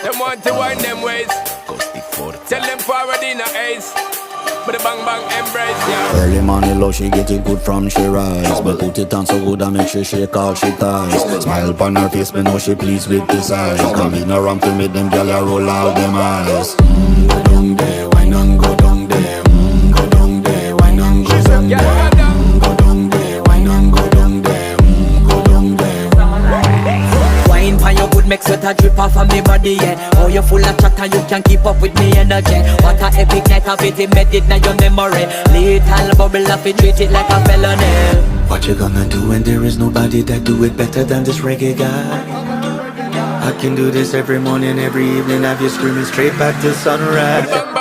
Them want to wind them ways. Tell them forward in a ace. But the bang bang embrace, yeah. Early morning low, she get it good from she rise. But put it on so good and make sure she all she ties. Smile upon her face, me know she pleased with this eyes. Come in around to make them gyal a roll out them eyes. Go down there, wine and go down there. Go down there, wine and go down there. Go down there, wine and go down there. Go down there. Wine for your good make sweat a drip off of me body, yeah. Oh, you full of chatter, you can keep up with me energy. What a epic night of it, embedded in your memory. Little bubble up, it treat it like a felony. What you gonna do when there is nobody that do it better than this reggae guy? I can do this every morning, every evening, have you screaming straight back to sunrise.